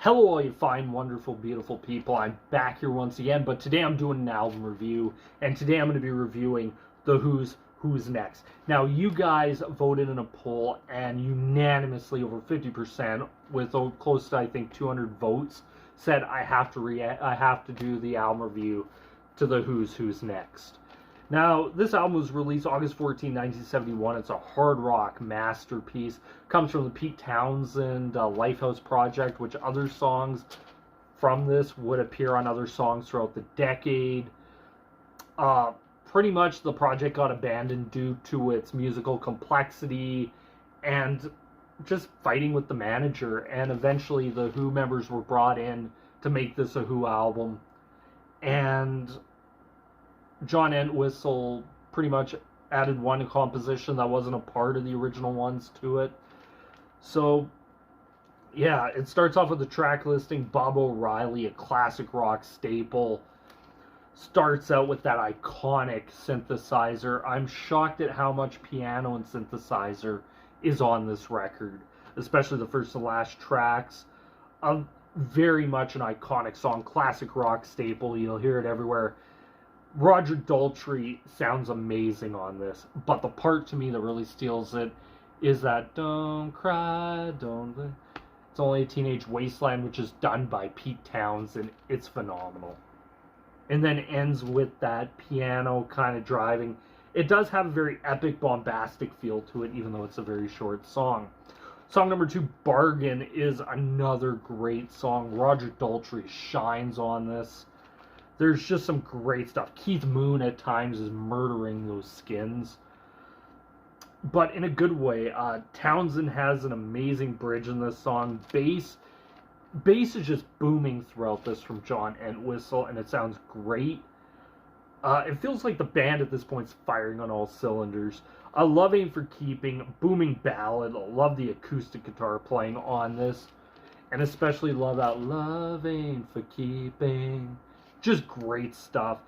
Hello, all you fine, wonderful, beautiful people. I'm back here once again, but today I'm doing an album review, and today I'm going to be reviewing The Who's Next. Now, you guys voted in a poll, and unanimously, over 50%, with close to, I think, 200 votes, said I have to do the album review to The Who's Next. Now, this album was released August 14, 1971. It's a hard rock masterpiece. Comes from the Pete Townshend Lifehouse Project, which other songs from this would appear on other songs throughout the decade. Pretty much the project got abandoned due to its musical complexity and just fighting with the manager. And eventually the Who members were brought in to make this a Who album. And John Entwistle pretty much added one composition that wasn't a part of the original ones to it. So, yeah, it starts off with the track listing. Bob O'Reilly, a classic rock staple, starts out with that iconic synthesizer. I'm shocked at how much piano and synthesizer is on this record, especially the first and last tracks. Very much an iconic song, classic rock staple. You'll hear it everywhere. Roger Daltrey sounds amazing on this, but the part to me that really steals it is that "Don't Cry, Don't." It's only a Teenage Wasteland, which is done by Pete Townshend. It's phenomenal. And then ends with that piano kind of driving. It does have a very epic, bombastic feel to it, even though it's a very short song. Song number 2, Bargain, is another great song. Roger Daltrey shines on this. There's just some great stuff. Keith Moon at times is murdering those skins, but in a good way. Townshend has an amazing bridge in this song. Bass is just booming throughout this from John Entwistle, and it sounds great. It feels like the band at this point is firing on all cylinders. I love Ain't for Keeping, booming ballad. I love the acoustic guitar playing on this, and especially love that Love Ain't for Keeping. Just great stuff.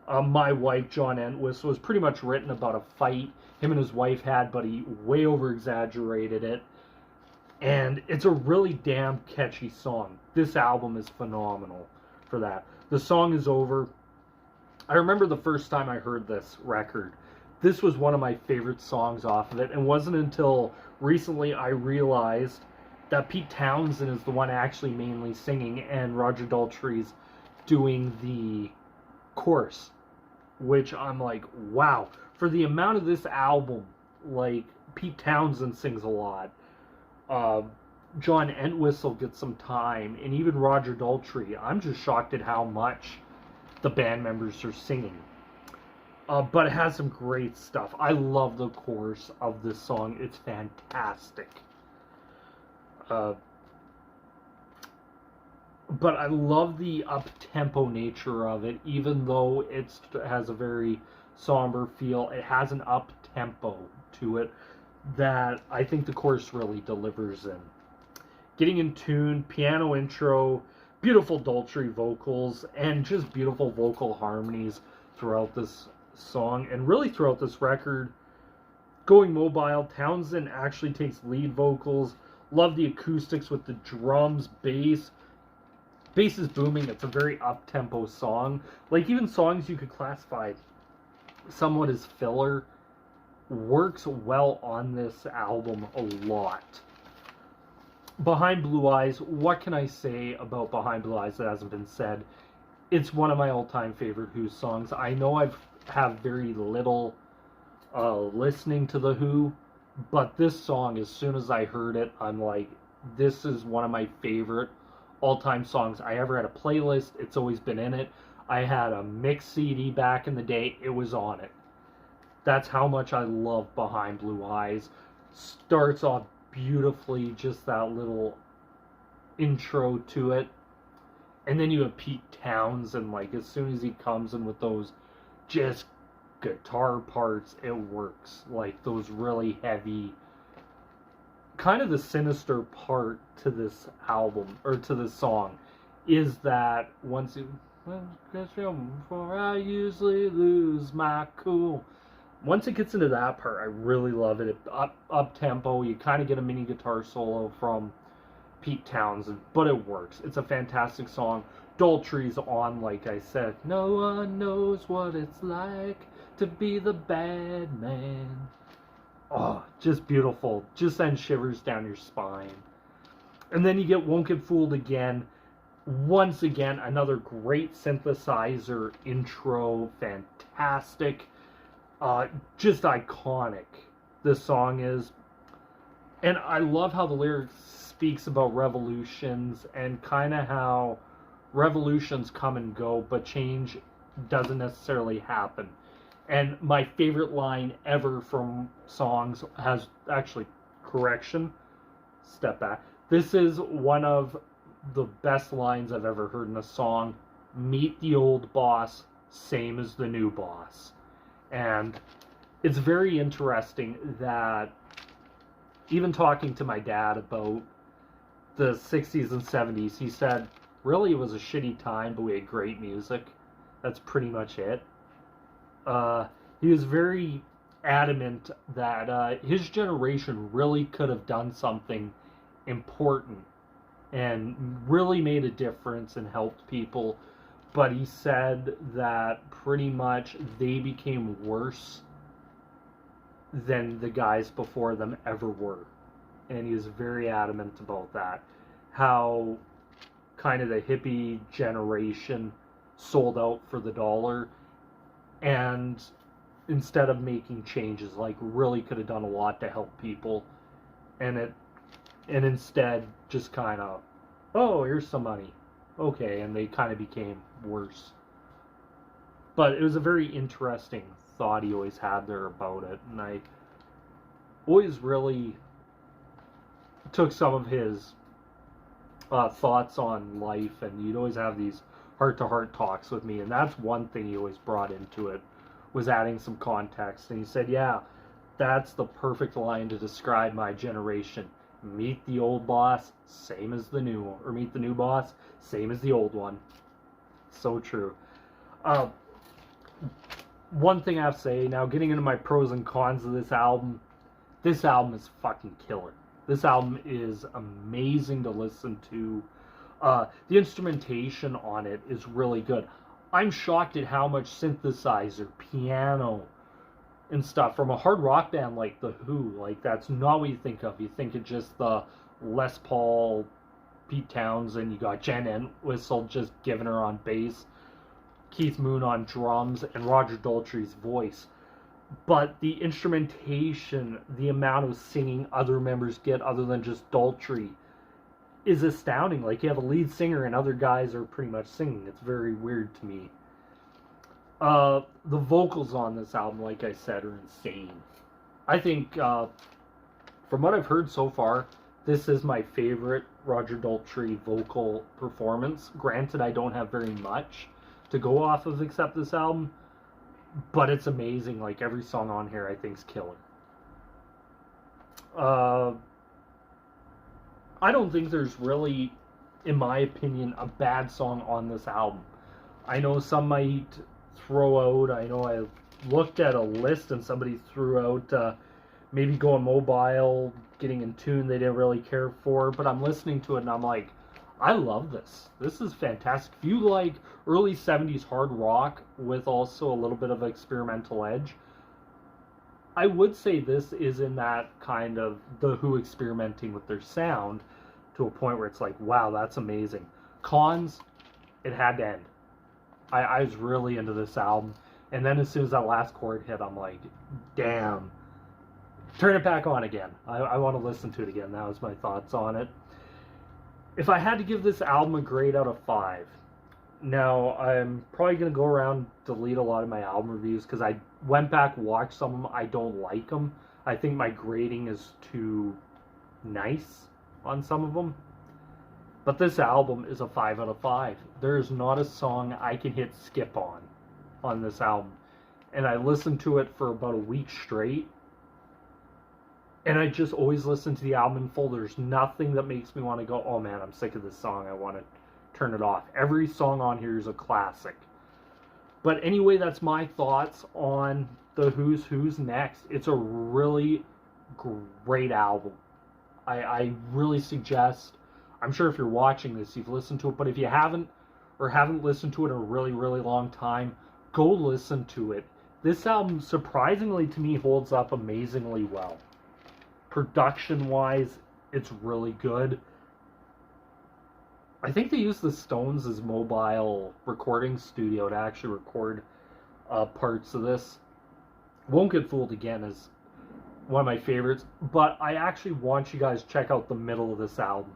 My Wife, John Entwistle, was pretty much written about a fight him and his wife had, but he way over-exaggerated it. And it's a really damn catchy song. This album is phenomenal for that. The Song Is Over. I remember the first time I heard this record. This was one of my favorite songs off of it. And it wasn't until recently I realized that Pete Townshend is the one actually mainly singing, and Roger Daltrey's doing the chorus, which I'm like, wow. For the amount of this album, like, Pete Townshend sings a lot. John Entwistle gets some time, and even Roger Daltrey. I'm just shocked at how much the band members are singing. But it has some great stuff. I love the chorus of this song. It's fantastic. But I love the up-tempo nature of it, even though it has a very somber feel. It has an up-tempo to it that I think the chorus really delivers in. Getting in tune, piano intro, beautiful Daltrey vocals, and just beautiful vocal harmonies throughout this song, and really throughout this record. Going mobile, Townshend actually takes lead vocals. Love the acoustics with the drums, bass. Bass is booming. It's a very up-tempo song. Like, even songs you could classify somewhat as filler works well on this album a lot. Behind Blue Eyes, what can I say about Behind Blue Eyes that hasn't been said? It's one of my all-time favorite Who songs. I know I've have very little listening to The Who, but this song, as soon as I heard it, I'm like, this is one of my favorite all-time songs. I ever had a playlist, it's always been in it. I had a mix CD back in the day, it was on it. That's how much I love Behind Blue Eyes. Starts off beautifully, just that little intro to it. And then you have Pete Townshend, like, as soon as he comes in with those just guitar parts, it works. Like, those really heavy, kind of the sinister part to this album, or to this song, is that once you, before I usually lose my cool. Once it gets into that part, I really love it. Up tempo, you kind of get a mini guitar solo from Pete Townsend, but it works. It's a fantastic song. Daltrey's on, like I said. No one knows what it's like to be the bad man. Oh, just beautiful. Just sends shivers down your spine. And then you get Won't Get Fooled Again. Once again, another great synthesizer intro. Fantastic. Just iconic, this song is. And I love how the lyrics speaks about revolutions and kind of how revolutions come and go, but change doesn't necessarily happen. And my favorite line ever from songs has actually, correction, step back. This is one of the best lines I've ever heard in a song. Meet the old boss, same as the new boss. And it's very interesting that even talking to my dad about the 60s and 70s, he said, really, it was a shitty time, but we had great music. That's pretty much it. He was very adamant that his generation really could have done something important and really made a difference and helped people. But he said that pretty much they became worse than the guys before them ever were. And he was very adamant about that. How kind of the hippie generation sold out for the dollar, and instead of making changes, like really could have done a lot to help people, and instead just kind of, oh, here's some money, okay, and they kind of became worse. But it was a very interesting thought he always had there about it, and I always really took some of his thoughts on life, and you'd always have these heart-to-heart talks with me, and that's one thing he always brought into it, was adding some context. And he said, yeah, that's the perfect line to describe my generation. Meet the old boss, same as the new one, or meet the new boss, same as the old one. So true. One thing I have to say, now getting into my pros and cons of this album is fucking killer. This album is amazing to listen to. The instrumentation on it is really good. I'm shocked at how much synthesizer, piano, and stuff from a hard rock band like The Who. Like, that's not what you think of. You think of just the Les Paul, Pete Townsend, you got Jen Entwistle just giving her on bass, Keith Moon on drums, and Roger Daltrey's voice. But the instrumentation, the amount of singing other members get other than just Daltrey, is astounding. Like, you have a lead singer and other guys are pretty much singing. It's very weird to me. The vocals on this album, like I said, are insane. I think, from what I've heard so far, this is my favorite Roger Daltrey vocal performance. Granted, I don't have very much to go off of except this album, but it's amazing. Like, every song on here I think is killer. I don't think there's really, in my opinion, a bad song on this album. I know some might throw out, I know I looked at a list and somebody threw out maybe Going Mobile, Getting in Tune, they didn't really care for, but I'm listening to it and I'm like, I love this. This is fantastic. If you like early 70s hard rock with also a little bit of experimental edge, I would say this is in that kind of The Who experimenting with their sound to a point where it's like, wow, that's amazing. Cons, it had to end. I was really into this album, and then as soon as that last chord hit, I'm like, damn. Turn it back on again. I want to listen to it again. That was my thoughts on it. If I had to give this album a grade out of 5, now I'm probably going to go around delete a lot of my album reviews because I went back, watched some of them. I don't like them. I think my grading is too nice on some of them. But this album is a 5 out of 5. There is not a song I can hit skip on this album. And I listened to it for about a week straight. And I just always listen to the album in full. There's nothing that makes me want to go, oh man, I'm sick of this song, I want to turn it off. Every song on here is a classic. But anyway, that's my thoughts on the Who's Next. It's a really great album. I really suggest I'm sure if you're watching this, you've listened to it, but if you haven't, or haven't listened to it in a really, really long time, go listen to it. This album, surprisingly to me, holds up amazingly well. Production-wise, it's really good. I think they use the Stones as mobile recording studio to actually record parts of this. Won't Get Fooled Again is one of my favorites, but I actually want you guys to check out the middle of this album.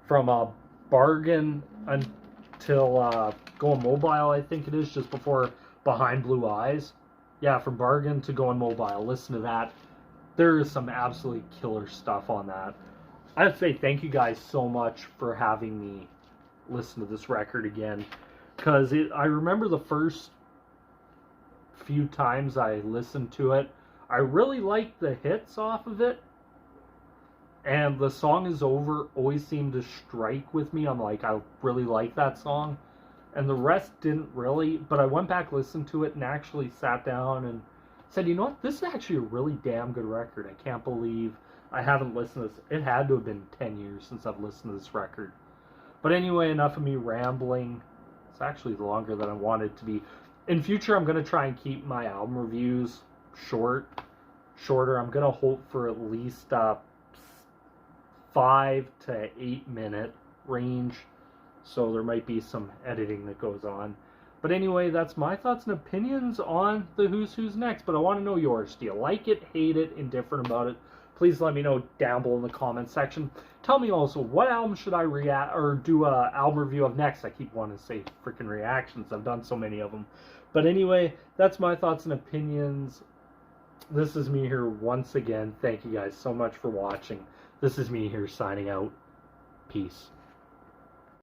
From Bargain until Going Mobile, I think it is, just before Behind Blue Eyes. Yeah, from Bargain to Going Mobile. Listen to that. There is some absolutely killer stuff on that. I have to say thank you guys so much for having me listen to this record again, because I remember the first few times I listened to it, I really liked the hits off of it, and The Song Is Over always seemed to strike with me. I'm like, I really like that song, and the rest didn't really, but I went back, listened to it, and actually sat down and said, you know what, this is actually a really damn good record. I can't believe I haven't listened to this. It had to have been 10 years since I've listened to this record. But anyway, enough of me rambling. It's actually longer than I wanted it to be. In future, I'm going to try and keep my album reviews shorter. I'm going to hope for at least 5 to 8 minute range. So there might be some editing that goes on. But anyway, that's my thoughts and opinions on the Who's Next. But I want to know yours. Do you like it, hate it, indifferent about it? Please let me know down below in the comments section. Tell me also, what album should I react or do a album review of next? I keep wanting to say freaking reactions. I've done so many of them. But anyway, that's my thoughts and opinions. This is me here once again. Thank you guys so much for watching. This is me here signing out. Peace.